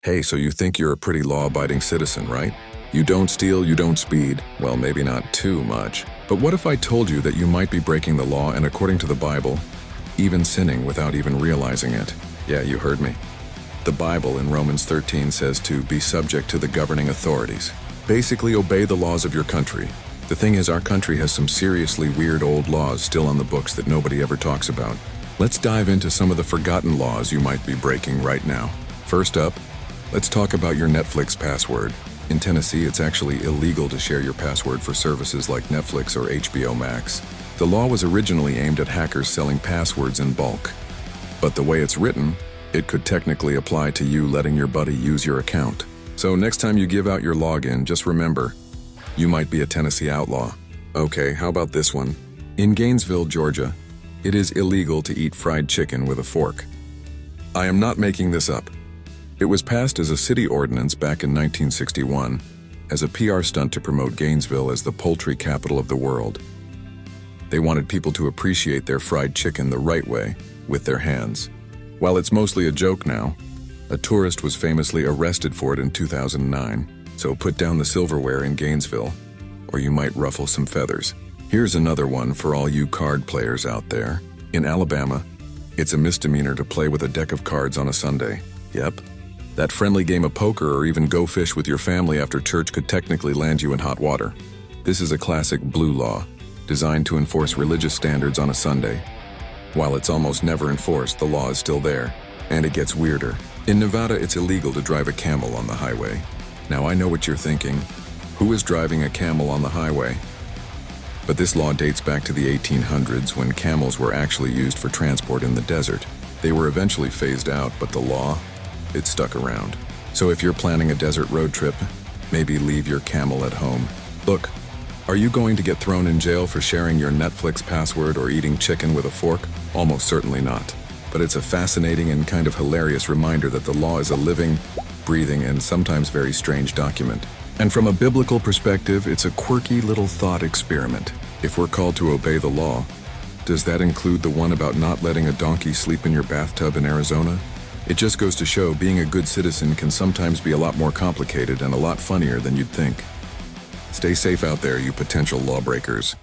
Hey, so you think you're a pretty law-abiding citizen, right? You don't steal, you don't speed. Well, maybe not too much. But what if I told you that you might be breaking the law and, according to the Bible, even sinning without even realizing it? Yeah, you heard me. The Bible in Romans 13 says to be subject to the governing authorities. Basically, obey the laws of your country. The thing is, our country has some seriously weird old laws still on the books that nobody ever talks about. Let's dive into some of the forgotten laws you might be breaking right now. First up, let's talk about your Netflix password. In Tennessee, it's actually illegal to share your password for services like Netflix or HBO Max. The law was originally aimed at hackers selling passwords in bulk. But the way it's written, it could technically apply to you letting your buddy use your account. So next time you give out your login, just remember, you might be a Tennessee outlaw. Okay, how about this one? In Gainesville, Georgia, it is illegal to eat fried chicken with a fork. I am not making this up. It was passed as a city ordinance back in 1961 as a PR stunt to promote Gainesville as the poultry capital of the world. They wanted people to appreciate their fried chicken the right way, with their hands. While it's mostly a joke now, a tourist was famously arrested for it in 2009, so put down the silverware in Gainesville, or you might ruffle some feathers. Here's another one for all you card players out there. In Alabama, it's a misdemeanor to play with a deck of cards on a Sunday. Yep. That friendly game of poker or even go fish with your family after church could technically land you in hot water. This is a classic blue law, designed to enforce religious standards on a Sunday. While it's almost never enforced, the law is still there. And it gets weirder. In Nevada, it's illegal to drive a camel on the highway. Now I know what you're thinking. Who is driving a camel on the highway? But this law dates back to the 1800s when camels were actually used for transport in the desert. They were eventually phased out, but the law, it stuck around. So if you're planning a desert road trip, maybe leave your camel at home. Look, are you going to get thrown in jail for sharing your Netflix password or eating chicken with a fork? Almost certainly not. But it's a fascinating and kind of hilarious reminder that the law is a living, breathing, and sometimes very strange document. And from a biblical perspective, it's a quirky little thought experiment. If we're called to obey the law, does that include the one about not letting a donkey sleep in your bathtub in Arizona? It just goes to show being a good citizen can sometimes be a lot more complicated and a lot funnier than you'd think. Stay safe out there, you potential lawbreakers.